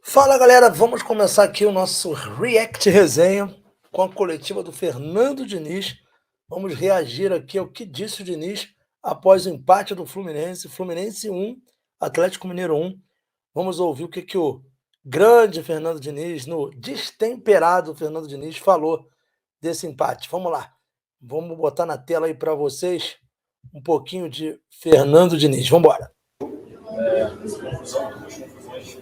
Fala galera, vamos começar aqui o nosso React Resenha com a coletiva do Fernando Diniz. Vamos reagir aqui ao que disse o Diniz após o empate do Fluminense. Fluminense 1, Atlético Mineiro 1. Vamos ouvir o que o grande Fernando Diniz, no destemperado Fernando Diniz, falou desse empate. Vamos lá, vamos botar na tela aí para vocês um pouquinho de Fernando Diniz. Vamos embora.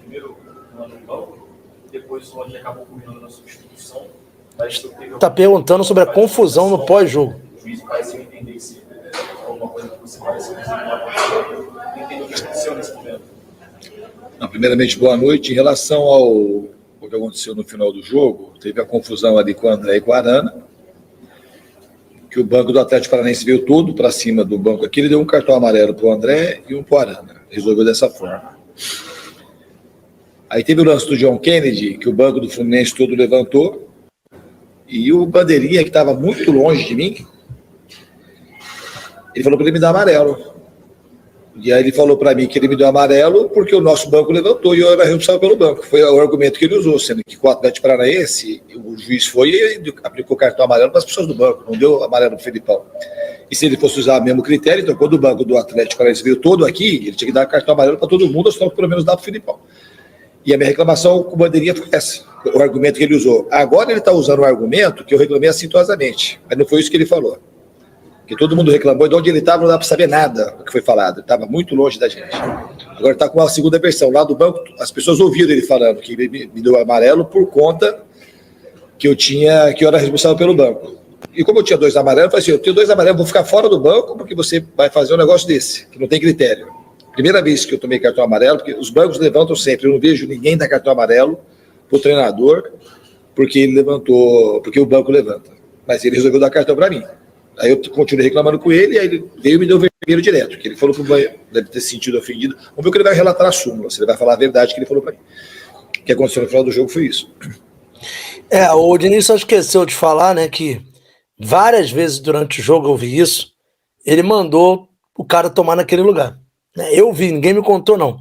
Primeiro no banco, depois o Lodi acabou culminando na substituição. Está perguntando sobre a confusão no pós-jogo. O juiz parece entender se alguma coisa que você parece entender o que aconteceu nesse momento. Não, primeiramente, boa noite. Em relação ao que aconteceu no final do jogo, teve a confusão ali com o André e com a Arana, que o banco do Atlético Paranaense veio todo para cima do banco aqui, ele deu um cartão amarelo para o André e um para o Arana. Resolveu dessa forma. Aí teve o lance do John Kennedy, que o banco do Fluminense todo levantou, e o bandeirinha, que estava muito longe de mim, ele falou para ele me dar amarelo. E aí ele falou para mim que ele me deu amarelo porque o nosso banco levantou e eu era responsável pelo banco. Foi o argumento que ele usou, sendo que com o Atlético Paranaense, o juiz foi e aplicou cartão amarelo para as pessoas do banco, não deu amarelo para o Felipão. E se ele fosse usar o mesmo critério, então quando o banco do Atlético Paranaense veio todo aqui, ele tinha que dar cartão amarelo para todo mundo, ou pelo menos dar para o Felipão. E a minha reclamação com o bandeirinha foi essa, o argumento que ele usou. Agora ele está usando um argumento que eu reclamei assintosamente, mas não foi isso que ele falou. Porque todo mundo reclamou, de onde ele estava não dá para saber nada do que foi falado, ele estava muito longe da gente. Agora está com a segunda versão, lá do banco, as pessoas ouviram ele falando que ele me deu amarelo por conta que eu era responsável pelo banco. E como eu tinha 2 amarelos, eu falei assim, eu tenho 2 amarelos, vou ficar fora do banco porque você vai fazer um negócio desse, que não tem critério. Primeira vez que eu tomei cartão amarelo, porque os bancos levantam sempre, eu não vejo ninguém dar cartão amarelo para o treinador, porque ele levantou, porque o banco levanta. Mas ele resolveu dar cartão para mim. Aí eu continuei reclamando com ele, aí ele veio e me deu vermelho direto, que ele falou para o banheiro, deve ter se sentido ofendido. Vamos ver o que ele vai relatar na súmula, se ele vai falar a verdade que ele falou para mim. O que aconteceu no final do jogo foi isso. O Diniz só esqueceu de falar, né, que várias vezes durante o jogo eu vi isso, ele mandou o cara tomar naquele lugar. Eu vi, ninguém me contou, não.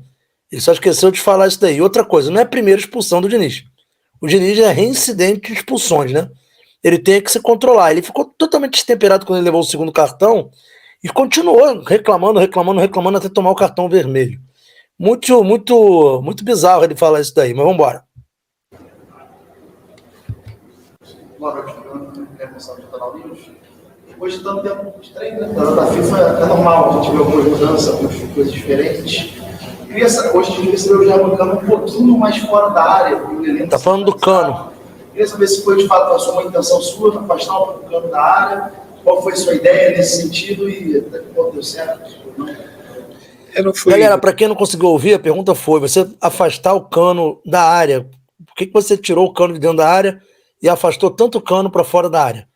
Ele só esqueceu de falar isso daí. Outra coisa, não é a primeira expulsão do Diniz. O Diniz é reincidente de expulsões, né? Ele tem que se controlar. Ele ficou totalmente destemperado quando ele levou o segundo cartão e continuou reclamando até tomar o cartão vermelho. Muito bizarro ele falar isso daí, mas vamos embora. Boa noite, remoção do Canal News. Hoje estamos dentro de treino, né? Da FIFA é normal, a gente vê algumas mudanças, algumas coisas diferentes. Hoje a gente percebeu já o Cano um pouquinho mais fora da área. Tá falando do Cano. Queria saber se foi de fato a sua intenção sua, afastar o Cano da área, qual foi a sua ideia nesse sentido e até que ponto deu certo? Galera, para quem não conseguiu ouvir, a pergunta foi: você afastar o Cano da área, por que você tirou o Cano de dentro da área e afastou tanto o Cano para fora da área?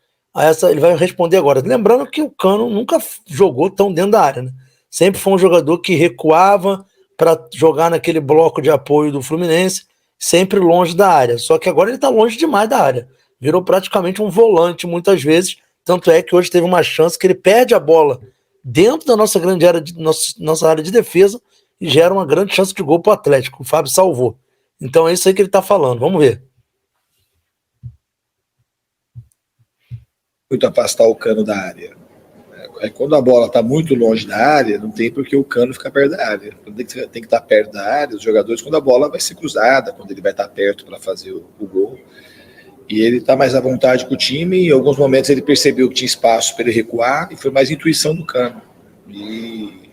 Ele vai responder agora. Lembrando que o Cano nunca jogou tão dentro da área, né? Sempre foi um jogador que recuava para jogar naquele bloco de apoio do Fluminense, sempre longe da área. Só que agora ele está longe demais da área. Virou praticamente um volante muitas vezes. Tanto é que hoje teve uma chance que ele perde a bola dentro da nossa grande área, nossa área de defesa, e gera uma grande chance de gol para o Atlético. O Fábio salvou. Então é isso aí que ele está falando. Vamos ver. Muito afastar o Cano da área. Quando a bola está muito longe da área, não tem por que o Cano ficar perto da área. Tem que estar perto da área, os jogadores, quando a bola vai ser cruzada, quando ele vai estar perto para fazer o gol. E ele está mais à vontade com o time, e em alguns momentos ele percebeu que tinha espaço para ele recuar, e foi mais intuição do Cano. E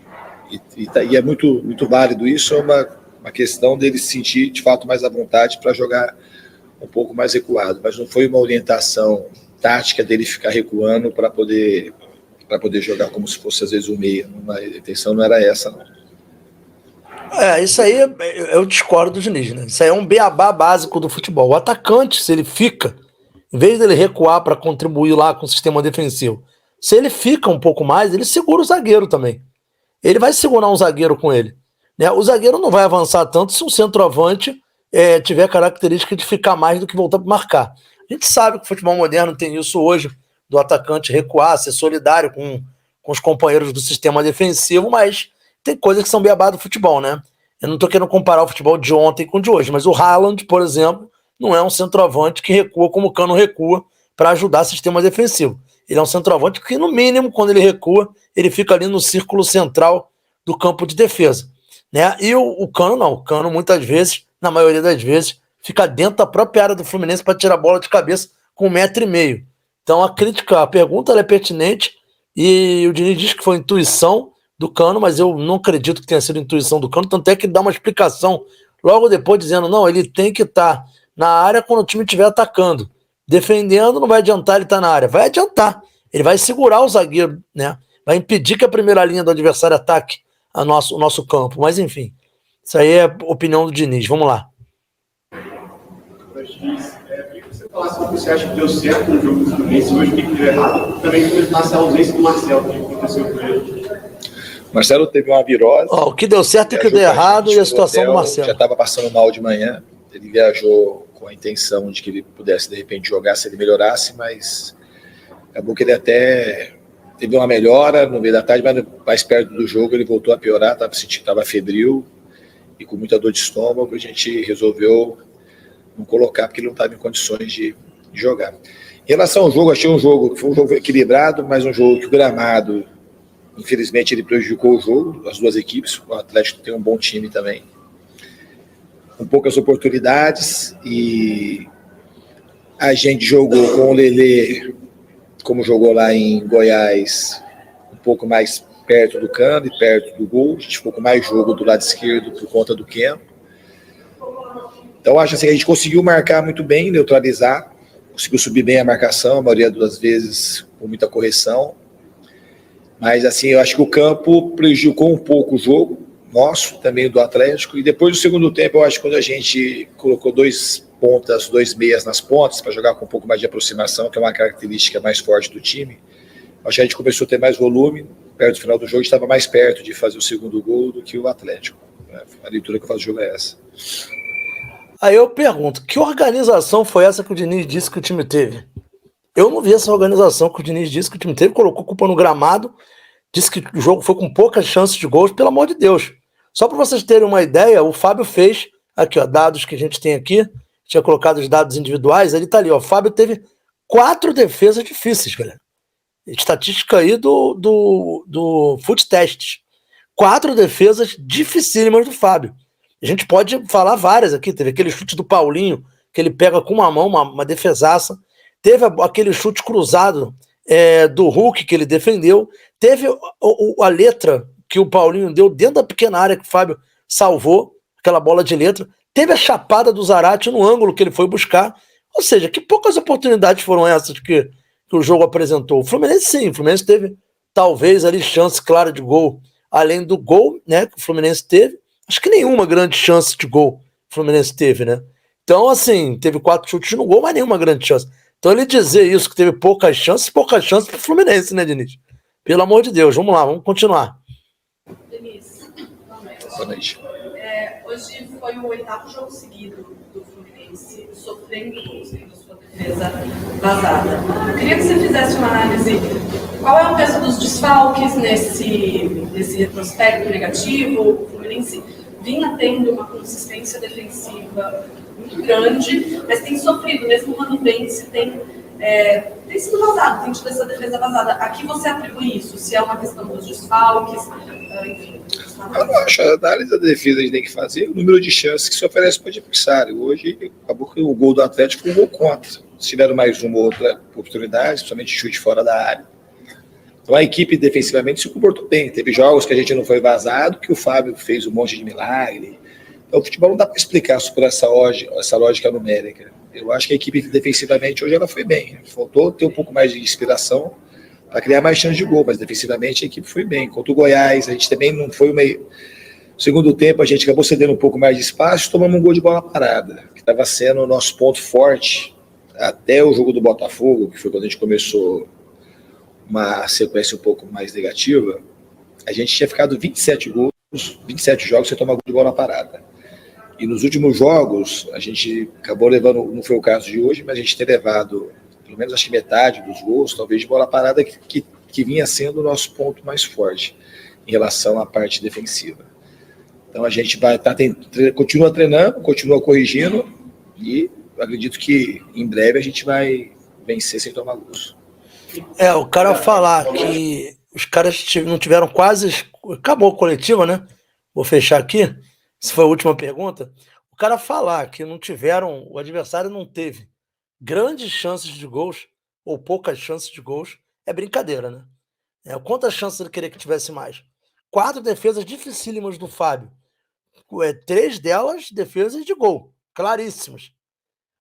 é muito válido isso, é uma questão dele se sentir, de fato, mais à vontade para jogar um pouco mais recuado. Mas não foi uma orientação tática dele ficar recuando para poder jogar como se fosse às vezes o meia. A intenção não era essa, não. Isso aí eu discordo do Diniz, né? Isso aí é um beabá básico do futebol. O atacante, se ele fica, em vez dele recuar para contribuir lá com o sistema defensivo, se ele fica um pouco mais, ele segura o zagueiro também. Ele vai segurar um zagueiro com ele, né? O zagueiro não vai avançar tanto se um centroavante tiver a característica de ficar mais do que voltar para marcar. A gente sabe que o futebol moderno tem isso hoje, do atacante recuar, ser solidário com os companheiros do sistema defensivo, mas tem coisas que são beabá do futebol, né? Eu não estou querendo comparar o futebol de ontem com o de hoje, mas o Haaland, por exemplo, não é um centroavante que recua como o Cano recua para ajudar o sistema defensivo. Ele é um centroavante que, no mínimo, quando ele recua, ele fica ali no círculo central do campo de defesa, né? E o Cano não. O Cano, muitas vezes, na maioria das vezes, fica dentro da própria área do Fluminense para tirar a bola de cabeça com 1,5 m. Então a pergunta ela é pertinente e o Diniz diz que foi intuição do Cano, mas eu não acredito que tenha sido intuição do Cano, tanto é que ele dá uma explicação logo depois dizendo, não, ele tem que estar na área quando o time estiver atacando. Defendendo não vai adiantar ele estar na área, vai adiantar. Ele vai segurar o zagueiro, né? Vai impedir que a primeira linha do adversário ataque o nosso campo. Mas enfim, isso aí é a opinião do Diniz. Vamos lá. Diniz, queria que você falasse o que você acha que deu certo no jogo do Fluminense hoje, o que deu errado, também comentasse a ausência do Marcelo, o que aconteceu com ele. Marcelo teve uma virose. O que deu certo e o que deu errado e a situação do Marcelo. Já estava passando mal de manhã, ele viajou com a intenção de que ele pudesse de repente jogar se ele melhorasse, mas acabou que ele até teve uma melhora no meio da tarde, mas mais perto do jogo ele voltou a piorar, estava febril e com muita dor de estômago. A gente resolveu não colocar porque ele não estava em condições de jogar. Em relação ao jogo, achei que foi um jogo equilibrado, mas um jogo que o gramado, infelizmente, ele prejudicou o jogo, as duas equipes. O Atlético tem um bom time também, com poucas oportunidades, e a gente jogou com o Lelê, como jogou lá em Goiás, um pouco mais perto do Cano e perto do gol. A gente ficou com mais jogo do lado esquerdo por conta do Keno. Então acho assim, que a gente conseguiu marcar muito bem, neutralizar, conseguiu subir bem a marcação, a maioria das vezes com muita correção. Mas assim, eu acho que o campo prejudicou um pouco o jogo nosso, também do Atlético, e depois do segundo tempo, eu acho que quando a gente colocou 2 pontas, 2 meias nas pontas, para jogar com um pouco mais de aproximação, que é uma característica mais forte do time, acho que a gente começou a ter mais volume, perto do final do jogo, estava mais perto de fazer o segundo gol do que o Atlético. A leitura que eu faço do jogo é essa. Aí eu pergunto, que organização foi essa que o Diniz disse que o time teve? Eu não vi essa organização que o Diniz disse que o time teve, colocou culpa no gramado, disse que o jogo foi com poucas chances de gols, pelo amor de Deus. Só para vocês terem uma ideia, o Fábio fez, aqui ó, dados que a gente tem aqui, tinha colocado os dados individuais, ele tá ali, ó, o Fábio teve 4 defesas difíceis, galera. Estatística aí do Foot Test. 4 defesas dificílimas do Fábio. A gente pode falar várias aqui, teve aquele chute do Paulinho, que ele pega com uma mão, uma defesaça, teve aquele chute cruzado do Hulk que ele defendeu, teve a letra que o Paulinho deu dentro da pequena área que o Fábio salvou, aquela bola de letra, teve a chapada do Zarate no ângulo que ele foi buscar, ou seja, que poucas oportunidades foram essas que o jogo apresentou. O Fluminense sim, o Fluminense teve talvez ali chance clara de gol, além do gol, né, que o Fluminense teve, acho que nenhuma grande chance de gol o Fluminense teve, né? Então assim, teve 4 chutes no gol, mas nenhuma grande chance. Então ele dizer isso, que teve poucas chances pro Fluminense, né, Diniz? Pelo amor de Deus, vamos lá, vamos continuar. Diniz, Boa noite. Hoje foi o 8º jogo seguido do Fluminense, sofrendo gols, tendo sua defesa vazada. Eu queria que você fizesse uma análise. Qual é o peso dos desfalques nesse retrospecto negativo? O Fluminense vinha tendo uma consistência defensiva muito grande, mas tem sofrido, mesmo quando vence, tem sido vazado, tem tido essa defesa vazada. A que você atribui isso? Se é uma questão dos desfalques, enfim. Eu não acho. A análise da defesa a gente tem que fazer o número de chances que se oferece para o adversário. Hoje, acabou que o gol do Atlético foi um gol contra. Se tiveram mais uma ou outra oportunidade, principalmente chute fora da área. Então a equipe defensivamente se comportou bem. Teve jogos que a gente não foi vazado, que o Fábio fez um monte de milagre. Então o futebol não dá para explicar por essa lógica numérica. Eu acho que a equipe defensivamente hoje ela foi bem. Faltou ter um pouco mais de inspiração para criar mais chance de gol, mas defensivamente a equipe foi bem. Contra o Goiás, a gente também não foi meio... No segundo tempo a gente acabou cedendo um pouco mais de espaço e tomamos um gol de bola parada, que estava sendo o nosso ponto forte até o jogo do Botafogo, que foi quando a gente começou uma sequência um pouco mais negativa. A gente tinha ficado 27 jogos sem tomar gol de bola parada. E nos últimos jogos, a gente acabou levando, não foi o caso de hoje, mas a gente ter levado, pelo menos acho que metade dos gols, talvez de bola parada, que vinha sendo o nosso ponto mais forte em relação à parte defensiva. Então a gente vai continua treinando, continua corrigindo e acredito que em breve a gente vai vencer sem tomar gols. O cara falar que os caras não tiveram quase. Acabou a coletiva, né? Vou fechar aqui. Essa foi a última pergunta. O cara falar que não tiveram. O adversário não teve grandes chances de gols ou poucas chances de gols é brincadeira, né? Quantas chances ele queria que tivesse mais? 4 defesas dificílimas do Fábio. 3 delas defesas de gol, claríssimas.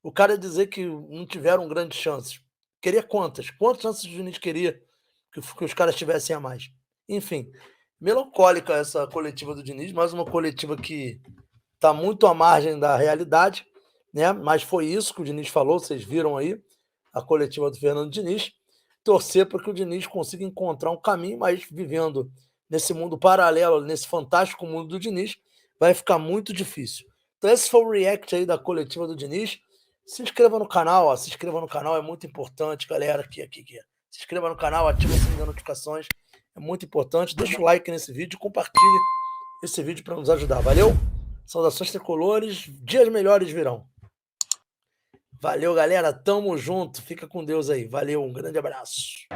O cara dizer que não tiveram grandes chances. Queria quantas? Quantas chances o Diniz queria que os caras tivessem a mais? Enfim, melancólica essa coletiva do Diniz, mais uma coletiva que está muito à margem da realidade, né? Mas foi isso que o Diniz falou, vocês viram aí, a coletiva do Fernando Diniz. Torcer para que o Diniz consiga encontrar um caminho, mas vivendo nesse mundo paralelo, nesse fantástico mundo do Diniz, vai ficar muito difícil. Então esse foi o react aí da coletiva do Diniz. Se inscreva no canal, se inscreva no canal, é muito importante, galera. Aqui. Se inscreva no canal, ativa o sininho das notificações, é muito importante. Deixa o like nesse vídeo, compartilhe esse vídeo para nos ajudar. Valeu? Saudações tricolores, dias melhores virão. Valeu, galera, tamo junto, fica com Deus aí. Valeu, um grande abraço.